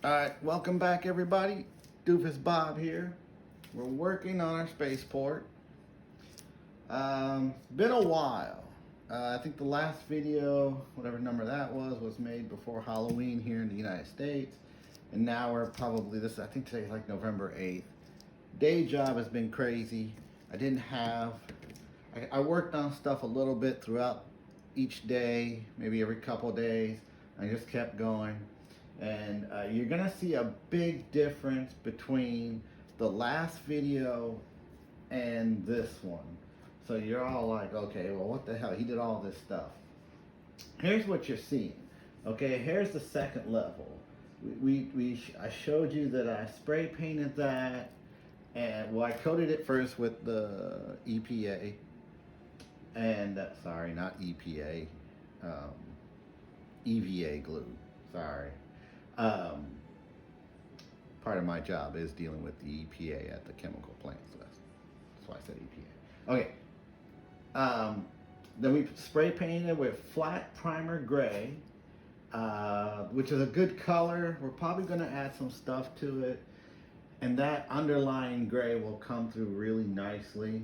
Alright, welcome back everybody. Doofus Bob here. We're working on our spaceport. Been a while. I think the last video, whatever number that was made before Halloween here in the United States. And now we're probably, I think today's like November 8th. Day job has been crazy. I worked on stuff a little bit throughout each day, maybe every couple days. I just kept going. And you're gonna see a big difference between the last video and this one. So you're all like, okay, well, what the hell? He did all this stuff. Here's what you're seeing. Okay, here's the second level. I showed you that I spray painted that, and well, I coated it first with the EPA, and sorry, not EPA, EVA glue. Sorry. Part of my job is dealing with the EPA at the chemical plant, so that's why I said EPA. Okay. Then we spray painted with flat primer gray, which is a good color. We're probably going to add some stuff to it, and that underlying gray will come through really nicely.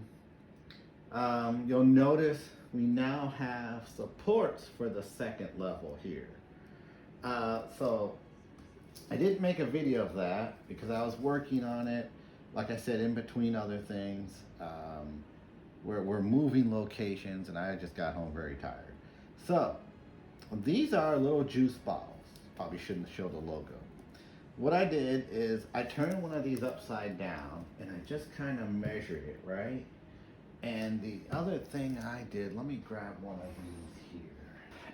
You'll notice we now have supports for the second level here. So I didn't make a video of that because I was working on it, like I said, in between other things. We're moving locations and I just got home very tired. So these are little juice bottles. Probably shouldn't show the logo. What I did is I turned one of these upside down and I just kind of measured it, right? And the other thing I did, let me grab one of these here.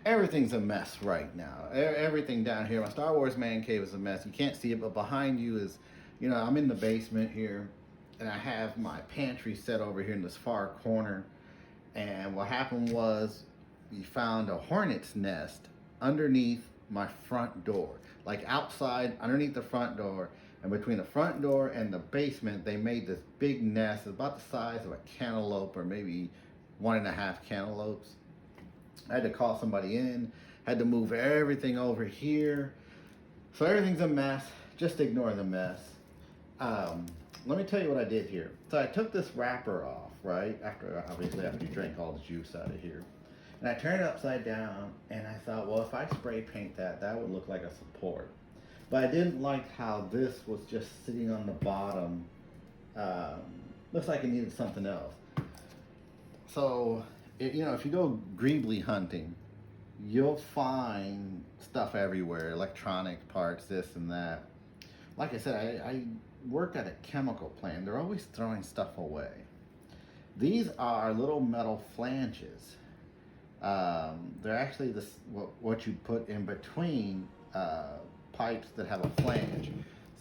Everything's a mess right now. Everything down here. My Star Wars man cave is a mess. You can't see it, but behind you is, you know, I'm in the basement here, and I have my pantry set over here in this far corner. And what happened was, we found a hornet's nest underneath my front door, like outside, underneath the front door. And between the front door and the basement, they made this big nest about the size of a cantaloupe, or maybe 1.5 cantaloupes. I had to call somebody in, had to move everything over here. So everything's a mess. Just ignore the mess. Let me tell you what I did here. So I took this wrapper off, right? Obviously after you drank all the juice out of here. And I turned it upside down, and I thought, well, if I spray paint that would look like a support. But I didn't like how this was just sitting on the bottom. Looks like it needed something else. So, if you go greebly hunting, you'll find stuff everywhere, electronic parts, this and that. Like I said, I work at a chemical plant. They're always throwing stuff away. These are little metal flanges. They're actually what you put in between pipes that have a flange.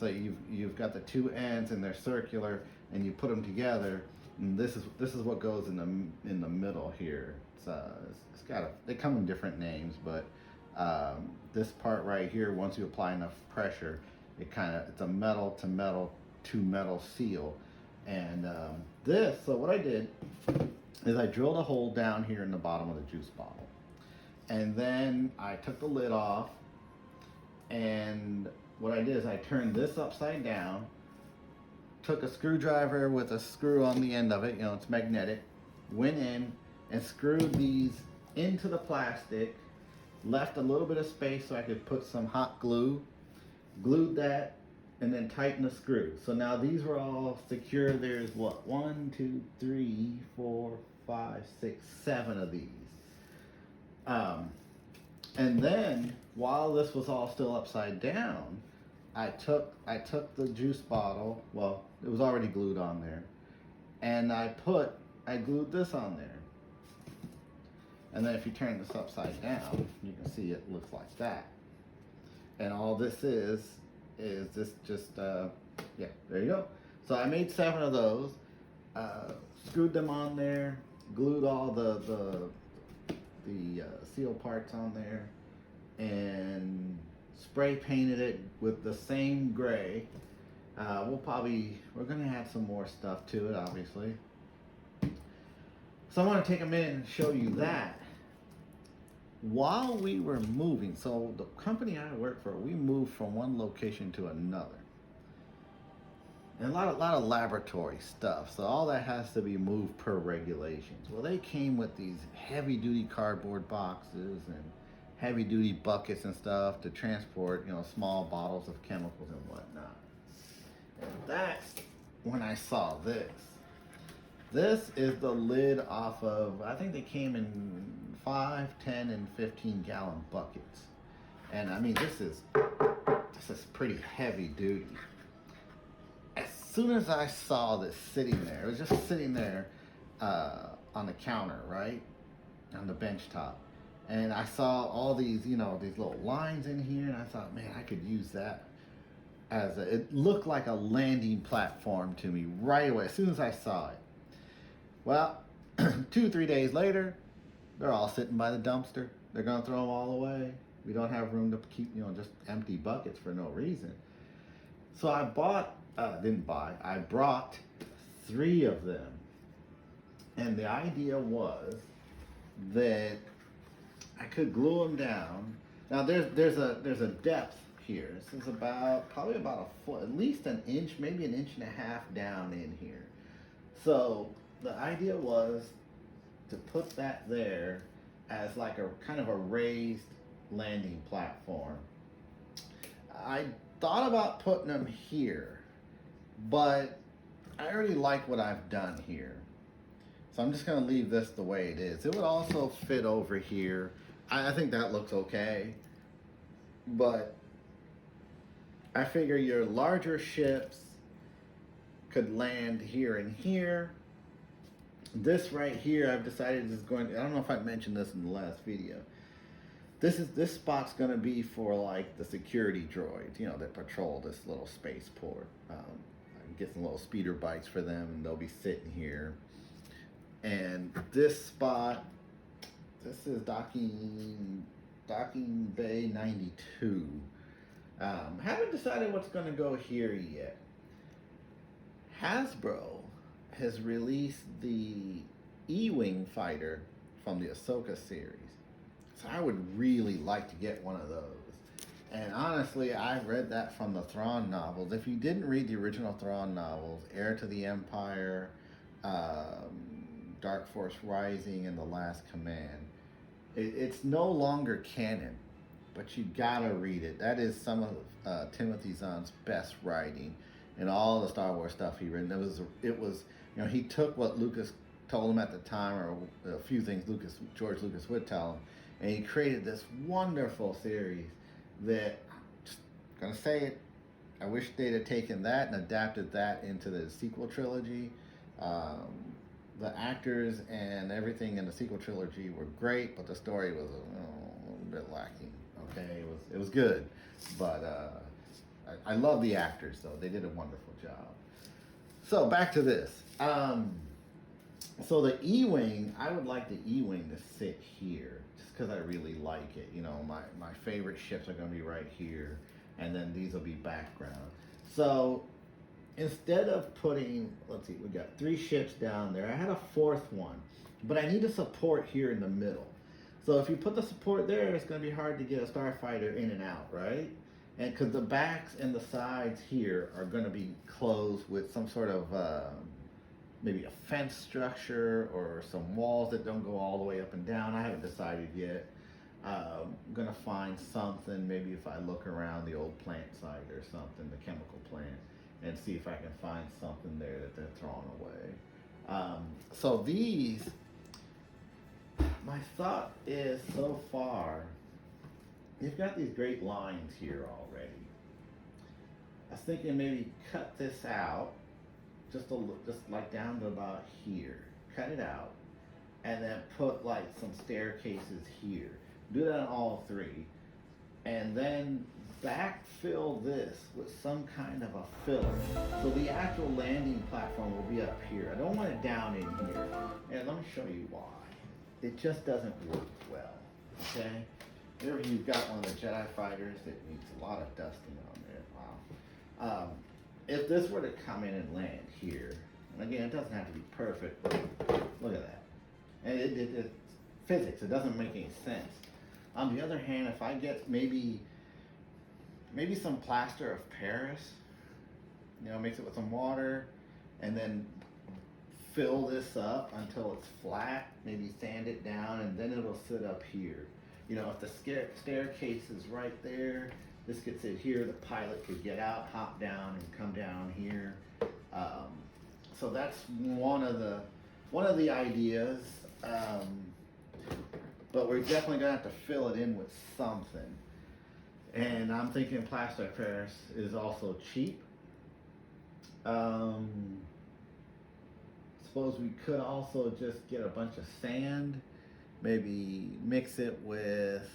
So you've got the two ends and they're circular, and you put them together. And this is what goes in the middle here. They come in different names, but this part right here, once you apply enough pressure, it's a metal to metal to metal seal. And so what I did is I drilled a hole down here in the bottom of the juice bottle, and then I took the lid off. And what I did is I turned this upside down, took a screwdriver with a screw on the end of it, it's magnetic, went in and screwed these into the plastic, left a little bit of space so I could put some hot glue, glued that, and then tighten the screw. So now these were all secure. There's 1, 2, 3, 4, 5, 6, 7 of these. And then, while this was all still upside down, I took the juice bottle, well, it was already glued on there, and I glued this on there. And then if you turn this upside down, you can see it looks like that. And all this is this just, yeah, there you go. So I made 7 of those, screwed them on there, glued all the seal parts on there, and spray painted it with the same gray. We're gonna add some more stuff to it, obviously. So I want to take a minute and show you that. while we were moving, so the company I work for, we moved from one location to another. And a lot of laboratory stuff. So all that has to be moved per regulations. Well, they came with these heavy duty cardboard boxes and heavy duty buckets and stuff to transport, small bottles of chemicals and whatnot. And that's when I saw this. This is the lid off of, I think they came in 5, 10, and 15 gallon buckets. And I mean, this is pretty heavy duty. As soon as I saw this sitting there, it was just sitting there on the counter, right? On the bench top. And I saw all these, these little lines in here, and I thought, man, I could use that it looked like a landing platform to me right away, as soon as I saw it. Well, 2-3 days later, they're all sitting by the dumpster. They're gonna throw them all away. We don't have room to keep, just empty buckets for no reason. So I brought 3 of them. And the idea was that I could glue them down. Now there's a depth here. This is probably about a foot, at least an inch, maybe an inch and a half down in here. So the idea was to put that there as like a kind of a raised landing platform. I thought about putting them here, but I already like what I've done here. So I'm just gonna leave this the way it is. It would also fit over here. I think that looks okay, but I figure your larger ships could land here and here. This right here, I've decided is going to, I don't know if I mentioned this in the last video. This spot's going to be for like the security droids, that patrol this little spaceport. I can get some little speeder bikes for them, and they'll be sitting here. And this spot, this is docking bay 92. Haven't decided what's going to go here yet. Hasbro has released the E-Wing fighter from the Ahsoka series. So I would really like to get one of those. And honestly, I read that from the Thrawn novels. If you didn't read the original Thrawn novels, Heir to the Empire, Dark Force Rising, and The Last Command, it's no longer canon, but you gotta read it. That is some of Timothy Zahn's best writing, and all the Star Wars stuff he written. It was he took what Lucas told him at the time, or a few things George Lucas would tell him, and he created this wonderful series that, just gonna say it, I wish they'd have taken that and adapted that into the sequel trilogy. The actors and everything in the sequel trilogy were great, but the story was a little bit lacking. Okay, it was good, but I love the actors though. They did a wonderful job. So back to this. So the E-Wing, I would like the E-Wing to sit here, just because I really like it. My favorite ships are going to be right here, and then these will be background. So instead of putting, let's see, we got 3 ships down there. I had a 4th one, but I need a support here in the middle. So if you put the support there, it's going to be hard to get a starfighter in and out, right? And because the backs and the sides here are going to be closed with some sort of maybe a fence structure or some walls that don't go all the way up and down. I haven't decided yet. I'm going to find something, maybe if I look around the old plant site or something, the chemical plant, and see if I can find something there that they're throwing away. So these, my thought is, so far, you've got these great lines here already. I was thinking maybe cut this out, just like down to about here. Cut it out, and then put like some staircases here. Do that on all 3, and then backfill this with some kind of a filler. So the actual landing platform will be up here. I don't want it down in here. And let me show you why. It just doesn't work well, okay? There you've got one of the Jedi fighters that needs a lot of dusting on there. Wow. If this were to come in and land here, and again, it doesn't have to be perfect, but look at that. And it's physics. It doesn't make any sense. On the other hand, if I get maybe some plaster of Paris, mix it with some water, and then fill this up until it's flat, maybe sand it down, and then it'll sit up here. If the staircase is right there, this could sit here, the pilot could get out, hop down, and come down here. So that's one of the ideas. But we're definitely gonna have to fill it in with something. And I'm thinking plaster of Paris is also cheap. Suppose we could also just get a bunch of sand, maybe mix it with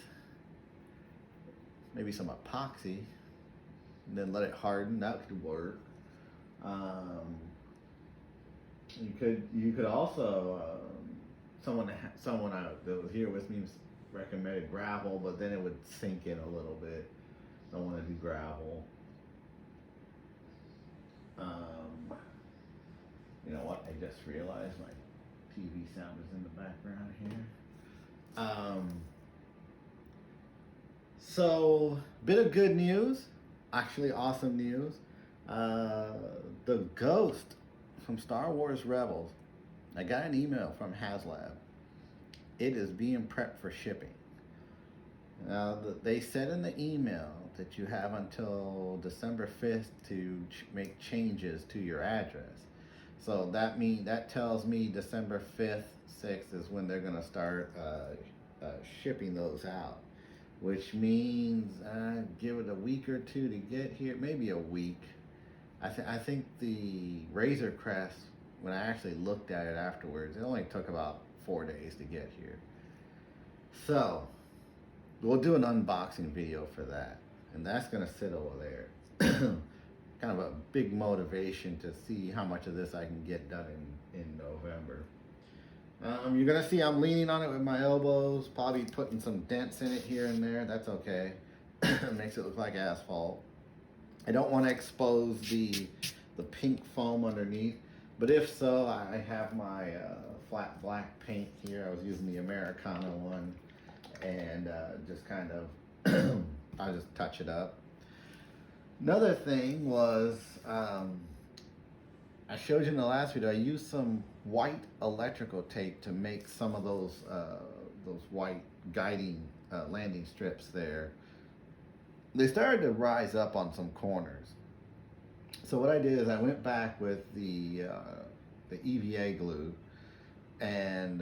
maybe some epoxy, and then let it harden. That could work. You could also someone that was here with me recommended gravel, but then it would sink in a little bit. Don't want to do gravel. You know what? I just realized my TV sound is in the background here. So, bit of good news, actually awesome news. The Ghost from Star Wars Rebels, I got an email from HasLab. It is being prepped for shipping. Now, they said in the email that you have until December 5th to make changes to your address. So that tells me December 5th, 6th is when they're going to start shipping those out, which means give it a week or two to get here, maybe a week. I think the Razor Crest, when I actually looked at it afterwards, it only took about 4 days to get here. So we'll do an unboxing video for that, and that's going to sit over there. Kind of a big motivation to see how much of this I can get done in November. You're going to see I'm leaning on it with my elbows, probably putting some dents in it here and there. That's okay. It makes it look like asphalt. I don't want to expose the pink foam underneath, but if so, I have my flat black paint here. I was using the Americana one, and just kind of, I'll just touch it up. Another thing was, I showed you in the last video, I used some white electrical tape to make some of those white guiding landing strips there. They started to rise up on some corners. So what I did is I went back with the EVA glue and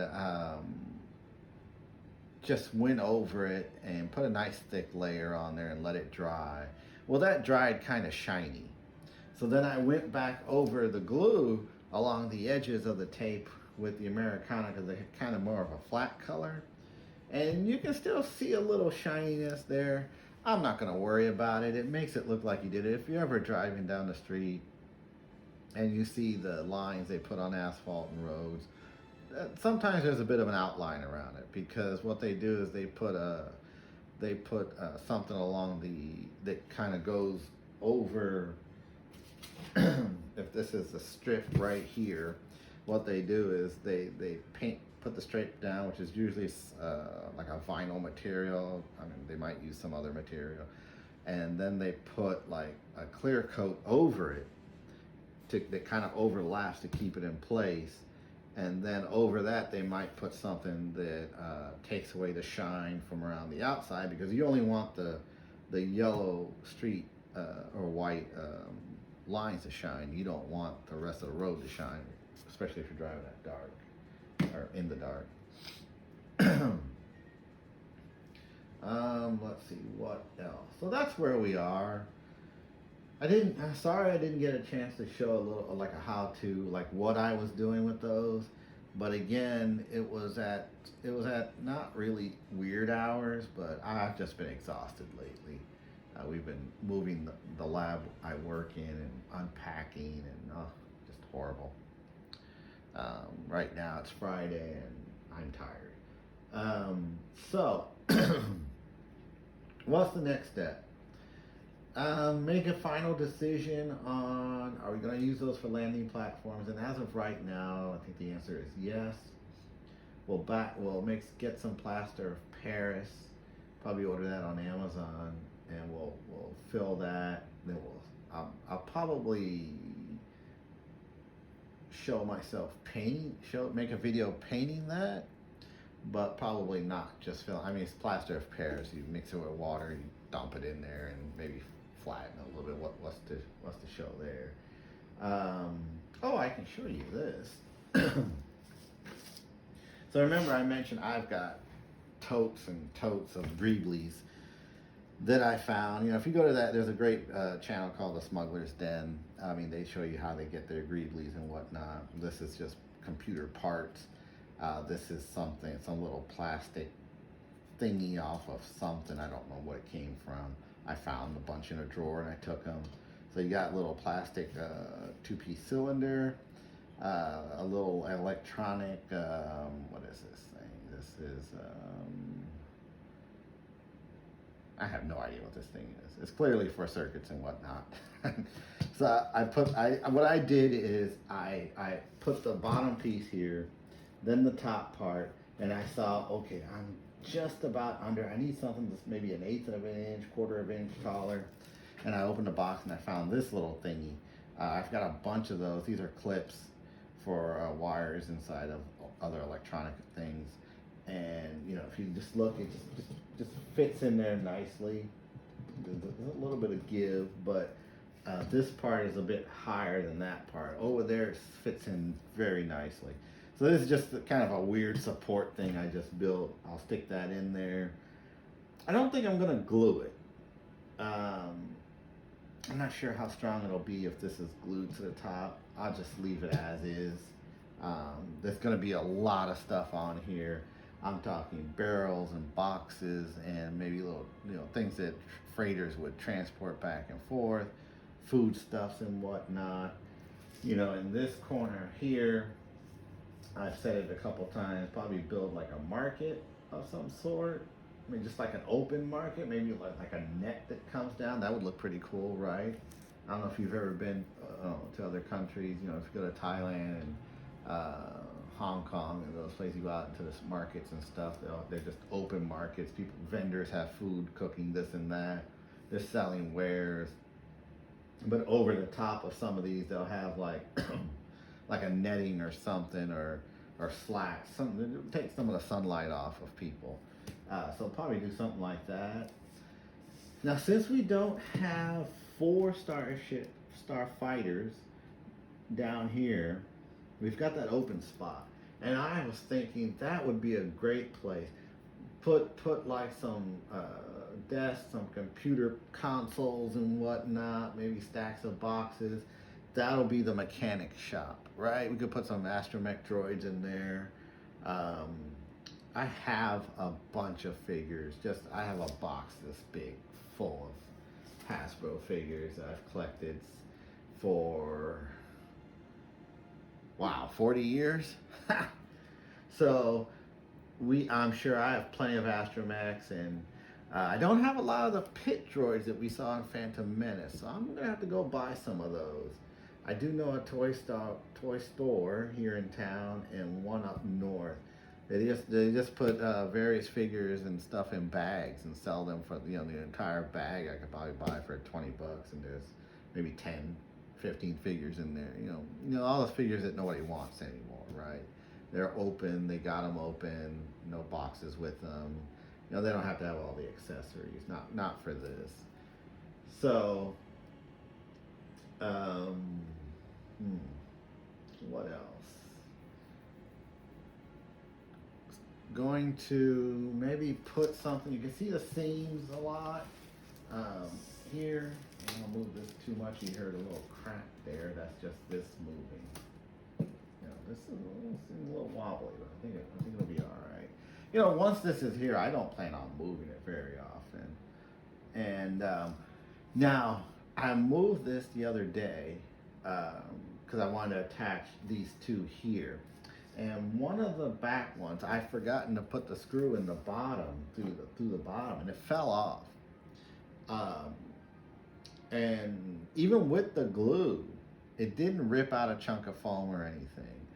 just went over it and put a nice thick layer on there and let it dry. Well, that dried kind of shiny. So then I went back over the glue along the edges of the tape with the Americana because they had kind of more of a flat color. And you can still see a little shininess there. I'm not going to worry about it. It makes it look like you did it. If you're ever driving down the street and you see the lines they put on asphalt and roads, sometimes there's a bit of an outline around it, because what they do is they put something along that kind of goes over. If this is the strip right here, what they do is they put the strip down, which is usually like a vinyl material. I mean, they might use some other material, and then they put like a clear coat over it that kind of overlaps to keep it in place. And then over that, they might put something that takes away the shine from around the outside, because you only want the yellow street or white lines to shine. You don't want the rest of the road to shine, especially if you're driving at dark or in the dark. Let's see what else. So that's where we are. Sorry I didn't get a chance to show a little, like a how-to, like what I was doing with those. But again, it was at not really weird hours, but I've just been exhausted lately. We've been moving the lab I work in and unpacking, and just horrible. Right now it's Friday and I'm tired. So, what's the next step? Make a final decision on, are we going to use those for landing platforms? And as of right now, I think the answer is yes. We'll get some plaster of Paris Probably order that on Amazon, and we'll fill that. Then I'll probably show myself painting, make a video painting that, but probably not just fill. I mean, it's plaster of Paris. You mix it with water, you dump it in there, and maybe flatten a little bit. What's to show there? Oh, I can show you this. So remember, I mentioned I've got totes and totes of Greeblies that I found. You know, if you go to that, there's a great channel called The Smuggler's Den. I mean, they show you how they get their Greeblies and whatnot. This is just computer parts. This is something, some little plastic thingy off of something. I don't know what it came from. I found a bunch in a drawer and I took them. So you got a little plastic two-piece cylinder, a little electronic, what is this thing? This is, I have no idea what this thing is. It's clearly for circuits and whatnot. So what I did is I put the bottom piece here, then the top part, and I saw, okay, I'm just about under, I need something that's maybe 1/8 of an inch, 1/4 of an inch taller. And I opened the box and I found this little thingy. I've got a bunch of those. These are clips for wires inside of other electronic things. And you know, if you just look, it just fits in there nicely. There's a little bit of give, but this part is a bit higher than that part. Over there, it fits in very nicely. So this is just kind of a weird support thing I just built. I'll stick that in there. I don't think I'm gonna glue it. I'm not sure how strong it'll be if this is glued to the top. I'll just leave it as is. There's going to be a lot of stuff on here. I'm talking barrels and boxes and maybe little, you know, things that freighters would transport back and forth, foodstuffs and whatnot. You know, in this corner here, I've said it a couple times, probably build like a market of some sort. I mean, just like an open market, maybe like a net that comes down. That would look pretty cool, right? I don't know if you've ever been to other countries. You know, if you go to Thailand and Hong Kong and those places, you go out into the markets and stuff. They're just open markets. Vendors have food, cooking, this and that. They're selling wares. But over the top of some of these, they'll have like like a netting or something, or slats. Something to take some of the sunlight off of people. So probably do something like that. Now, since we don't have 4 starfighters down here, we've got that open spot, and I was thinking that would be a great place. Put like some desks, some computer consoles and whatnot, maybe stacks of boxes. That'll be the mechanic shop, right? We could put some astromech droids in there. I have a bunch of figures. I have a box this big full of Hasbro figures that I've collected for, wow, 40 years. So I'm sure I have plenty of astromechs, and I don't have a lot of the pit droids that we saw in Phantom Menace, so I'm gonna have to go buy some of those. I do know a toy store here in town and one up north. They just put various figures and stuff in bags and sell them for, you know, the entire bag. I could probably buy for $20, and there's maybe 10, 15 figures in there. You know all those figures that nobody wants anymore, right? They're open. They got them open. No boxes with them. You know, they don't have to have all the accessories. Not for this. So, what else? Going to maybe put something, you can see the seams a lot here. I don't move this too much. You heard a little crack there. That's just this moving. You know, this is a little wobbly, but I think it'll be all right. You know, once this is here, I don't plan on moving it very often. And now I moved this the other day because I wanted to attach these two here. And one of the back ones, I'd forgotten to put the screw in the bottom, through the bottom, and it fell off. And even with the glue, it didn't rip out a chunk of foam or anything.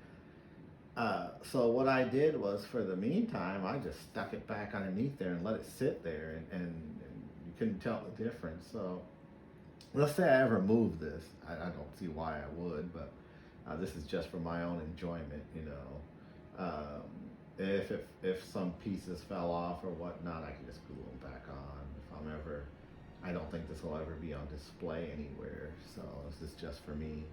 So what I did was, for the meantime, I just stuck it back underneath there and let it sit there, and you couldn't tell the difference. So let's say I ever move this, I don't see why I would, but this is just for my own enjoyment, you know. If some pieces fell off or whatnot, I can just glue them back on. If I'm ever, I don't think this will ever be on display anywhere, so this is just for me.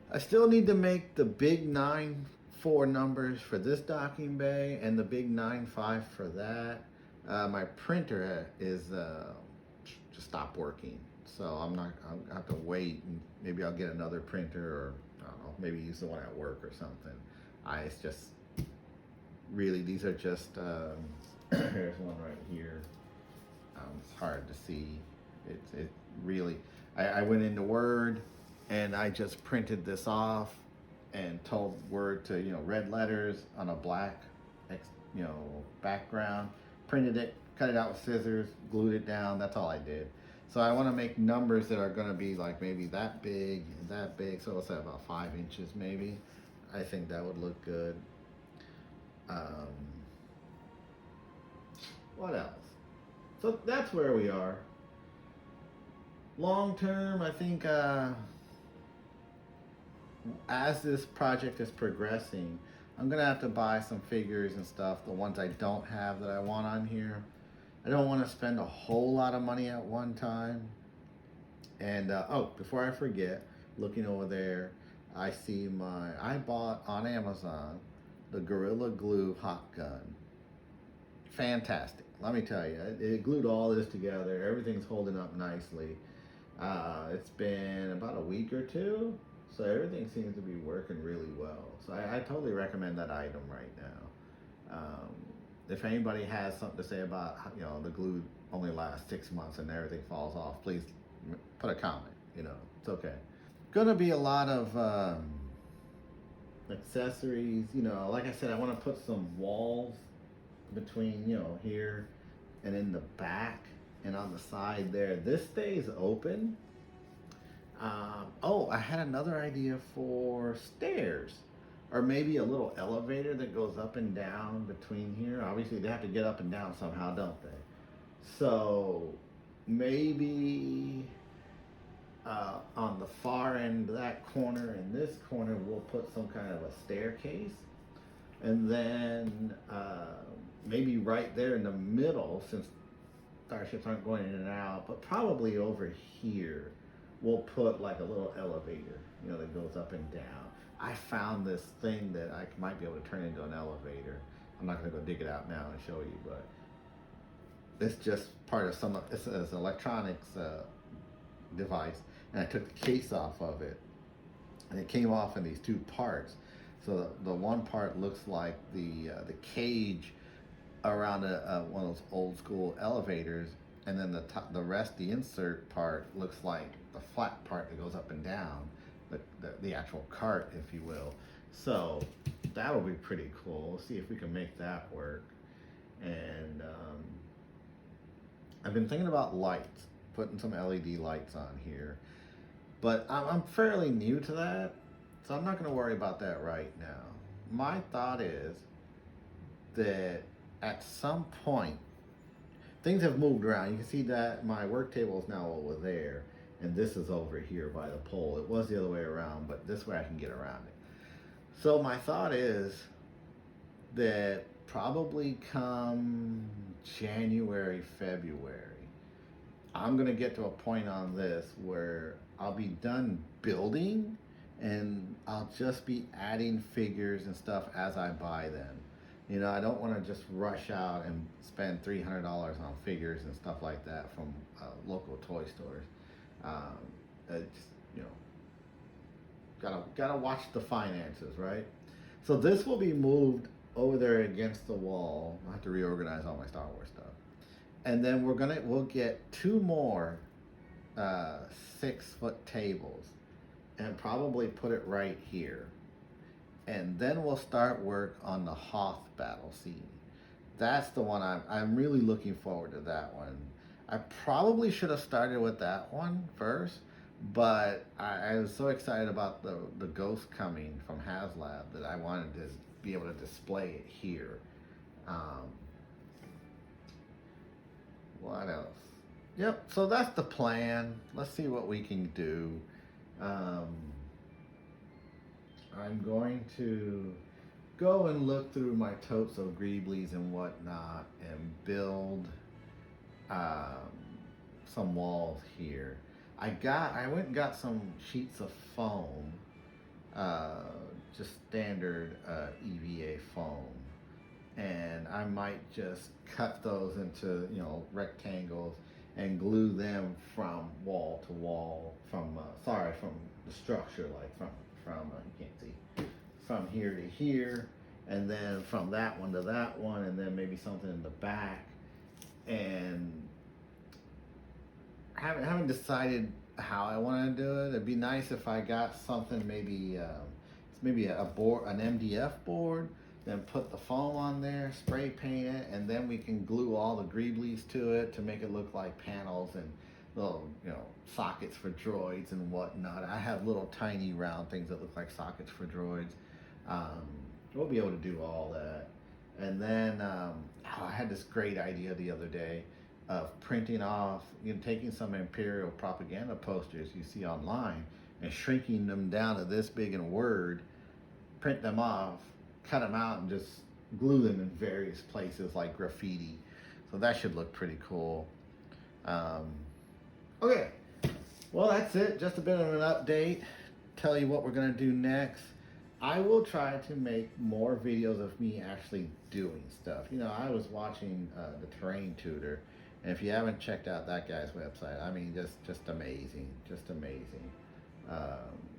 I still need to make the big 9-4 numbers for this docking bay and the big 9-5 for that. My printer is just stopped working, so I'll have to wait, and maybe I'll get another printer, or I don't know, maybe use the one at work or something. It's just really, these are just here's one right here. It's hard to see. It really, I went into Word and I just printed this off and told Word to, you know, red letters on a black, you know, background, printed it, cut it out with scissors, glued it down. That's all I did. So I want to make numbers that are going to be like maybe that big and that big. So let's say about 5 inches maybe. I think that would look good. What else? So that's where we are. Long term, I think as this project is progressing, I'm gonna have to buy some figures and stuff, the ones I don't have that I want on here. I don't want to spend a whole lot of money at one time. And oh, before I forget, looking over there, I see I bought on Amazon the Gorilla Glue hot gun. Fantastic, let me tell you. It glued all this together. Everything's holding up nicely. It's been about a week or two, so everything seems to be working really well. So I totally recommend that item right now. If anybody has something to say about, you know, the glue only lasts 6 months and everything falls off, please put a comment. You know, it's okay. Gonna be a lot of accessories. You know, like I said, I want to put some walls between, you know, here and in the back and on the side there. This stays open. Oh, I had another idea for stairs, or maybe a little elevator that goes up and down between here. Obviously they have to get up and down somehow, don't they? So maybe on the far end of that corner and this corner, we'll put some kind of a staircase. And then maybe right there in the middle, since starships aren't going in and out, but probably over here, we'll put like a little elevator, you know, that goes up and down. I found this thing that I might be able to turn into an elevator. I'm not going to go dig it out now and show you, but it's just part of it's an electronics device, and I took the case off of it, and it came off in these two parts. So the one part looks like the cage around one of those old school elevators, and then the rest, the insert part, looks like the flat part that goes up and down, the actual cart, if you will. So that'll be pretty cool. We'll see if we can make that work. And I've been thinking about lights, putting some LED lights on here, but I'm fairly new to that, so I'm not going to worry about that right now. My thought is that at some point, things have moved around. You can see that my work table is now over there, and this is over here by the pole. It was the other way around, but this way I can get around it. So my thought is that probably come January, February, I'm gonna get to a point on this where I'll be done building, and I'll just be adding figures and stuff as I buy them. You know, I don't want to just rush out and spend $300 on figures and stuff like that from local toy stores. It's, you know, gotta watch the finances, right? So this will be moved over there against the wall. I have to reorganize all my Star Wars stuff, and then we'll get 2 more 6-foot tables, and probably put it right here. And then we'll start work on the Hoth battle scene. That's the one I'm really looking forward to, that one. I probably should have started with that one first, But I was so excited about the Ghost coming from HasLab that I wanted to be able to display it here. Um, what else? Yep, so that's the plan. Let's see what we can do. Um, I'm going to go and look through my totes of Greeblies and whatnot and build um, some walls here. I went and got some sheets of foam, uh, just standard EVA foam, and I might just cut those into rectangles and glue them from wall to wall, from from the structure, like from you can't see, from here to here, and then from that one to that one, and then maybe something in the back. And haven't decided how I want to do it. It'd be nice if I got something, maybe a board, an MDF board, then put the foam on there, spray paint it, and then we can glue all the greeblies to it to make it look like panels and little sockets for droids and whatnot. I have little tiny round things that look like sockets for droids. We'll be able to do all that. And then I had this great idea the other day of printing off, taking some Imperial propaganda posters you see online and shrinking them down to this big in Word, print them off, cut them out, and just glue them in various places like graffiti. So that should look pretty cool. Okay, well, that's it. Just a bit of an update. Tell you what we're going to do next. I will try to make more videos of me actually doing stuff. I was watching the Terrain Tutor, and if you haven't checked out that guy's website, I mean, just amazing,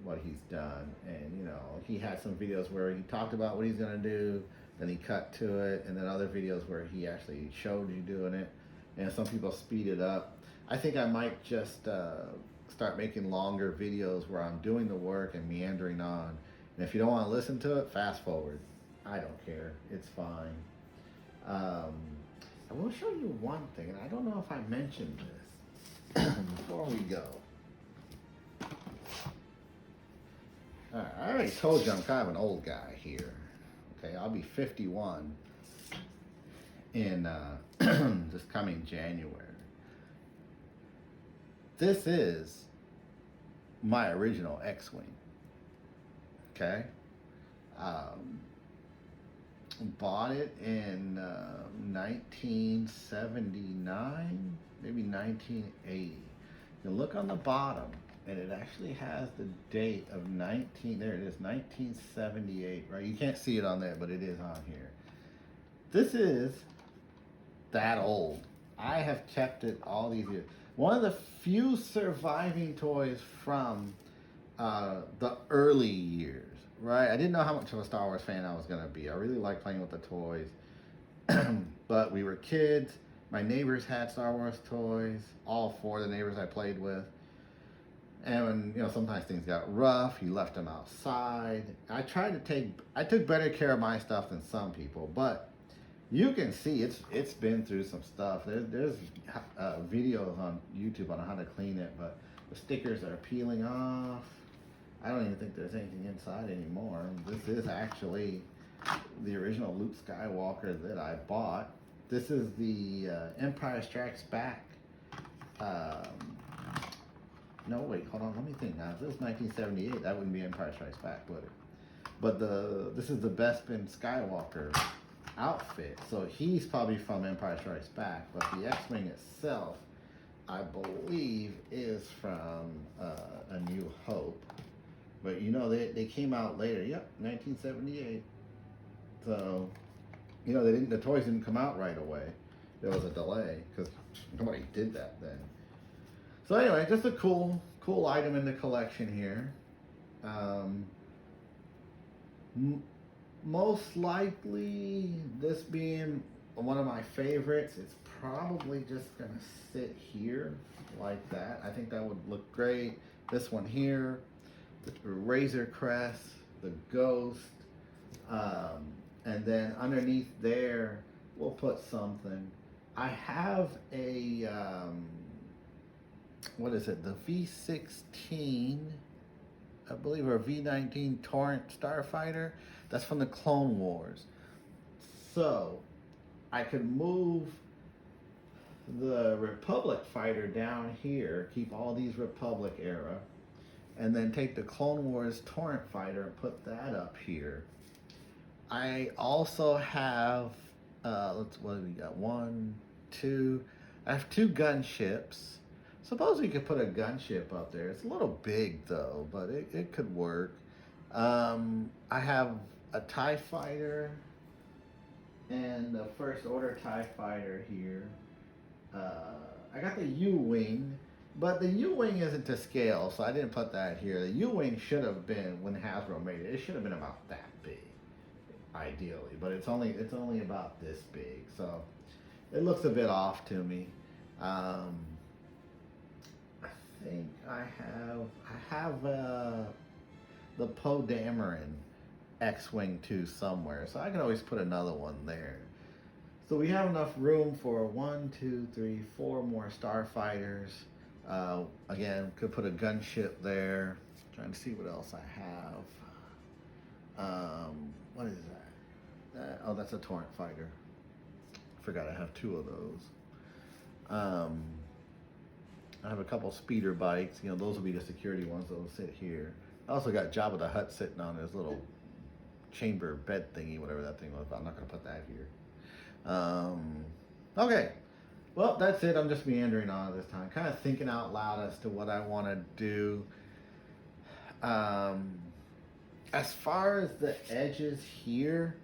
what he's done. And he had some videos where he talked about what he's gonna do, then he cut to it, and then other videos where he actually showed you doing it. And some people speed it up. I think I might just start making longer videos where I'm doing the work and meandering on. And if you don't want to listen to it, fast forward. I don't care. It's fine. I will show you one thing, and I don't know if I mentioned this before we go. Alright, I already told you I'm kind of an old guy here. Okay, I'll be 51 in this coming January. This is my original X-Wing. Okay, bought it in 1979, maybe 1980. You look on the bottom, and it actually has the date of there it is, 1978, right? You can't see it on there, but it is on here. This is that old. I have kept it all these years. One of the few surviving toys from the early years, right? I didn't know how much of a Star Wars fan I was going to be. I really like playing with the toys. But we were kids. My neighbors had Star Wars toys. All four of the neighbors I played with. And when, sometimes things got rough, you left them outside. I took better care of my stuff than some people, but you can see it's been through some stuff. There's videos on YouTube on how to clean it, but the stickers are peeling off. I don't even think there's anything inside anymore. This is actually the original Luke Skywalker that I bought. This is the Empire Strikes Back. No, wait, hold on, let me think now. If this was 1978, that wouldn't be Empire Strikes Back, would it? But this is the Bespin Skywalker outfit. So he's probably from Empire Strikes Back, but the X-Wing itself, I believe, is from A New Hope. But they came out later. Yep, 1978. So, the toys didn't come out right away. There was a delay because nobody did that then. So anyway, just a cool item in the collection here. Most likely, this being one of my favorites, it's probably just gonna sit here like that. I think that would look great. This one here, the Razor Crest, the Ghost, and then underneath there, we'll put something. I have a what is it? The V-16, I believe, or V-19 Torrent Starfighter. That's from the Clone Wars. So I could move the Republic fighter down here, keep all these Republic era, and then take the Clone Wars Torrent fighter and put that up here. I also have, what do we got? One, two. I have 2 gunships. Suppose we could put a gunship up there. It's a little big though, but it could work. I have a TIE fighter and a First Order TIE fighter here. I got the U-Wing, but the U-Wing isn't to scale, so I didn't put that here. The U-Wing should have been, when Hasbro made it, it should have been about that big, ideally, but it's only about this big, so it looks a bit off to me. I think I have the Poe Dameron X-Wing 2 somewhere, so I can always put another one there. So we have enough room for 1, 2, 3, 4 more starfighters. Again, could put a gunship there. Trying to see what else I have. What is that? Oh, that's a Torrent fighter. Forgot I have 2 of those. I have a couple speeder bikes. You know, those will be the security ones that will sit here. I also got Jabba the Hutt sitting on his little chamber bed thingy, whatever that thing was. But I'm not going to put that here. Okay. Well, that's it. I'm just meandering on this time. Kind of thinking out loud as to what I want to do. As far as the edges here,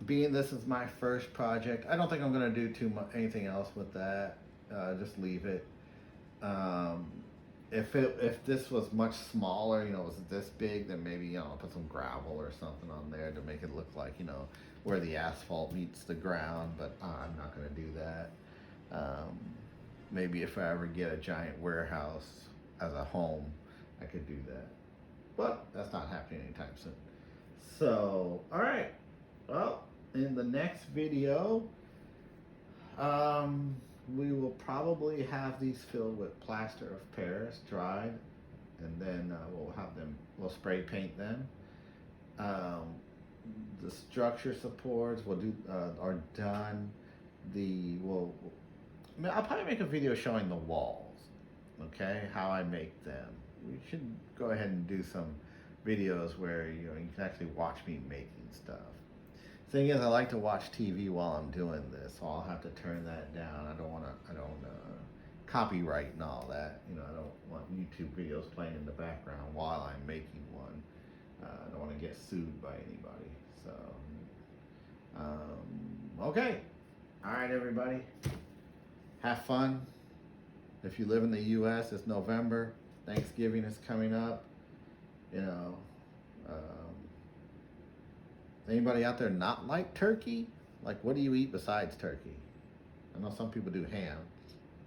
being this is my first project, I don't think I'm going to do anything else with that. Just leave it. If this was much smaller, you know, was this big, then maybe, you know, I'll put some gravel or something on there to make it look like, you know, where the asphalt meets the ground, but I'm not going to do that. Maybe if I ever get a giant warehouse as a home, I could do that. But that's not happening anytime soon. So, all right. Well, in the next video, we will probably have these filled with plaster of Paris, dried, and then we'll spray paint them. The structure supports are done. I'll probably make a video showing the walls, okay, how I make them. We should go ahead and do some videos where you can actually watch me making stuff. Thing is, I like to watch TV while I'm doing this, so I'll have to turn that down. I don't copyright and all that. You know, I don't want YouTube videos playing in the background while I'm making one. I don't want to get sued by anybody. So, okay. All right, everybody. Have fun. If you live in the U.S., it's November. Thanksgiving is coming up. You know, anybody out there not like turkey? Like, what do you eat besides turkey? I know some people do ham.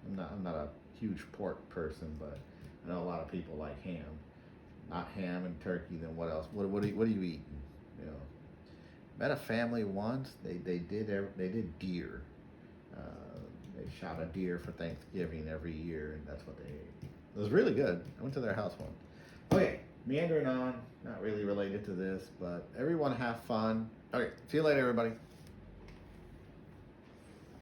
I'm not a huge pork person, but I know a lot of people like ham. Not ham and turkey, then what else? What are you eating? You know, met a family once. They did deer. They shot a deer for Thanksgiving every year, and that's what they ate. It was really good. I went to their house once. Okay, meandering on. Not really related to this, but everyone have fun. Okay, see you later, everybody.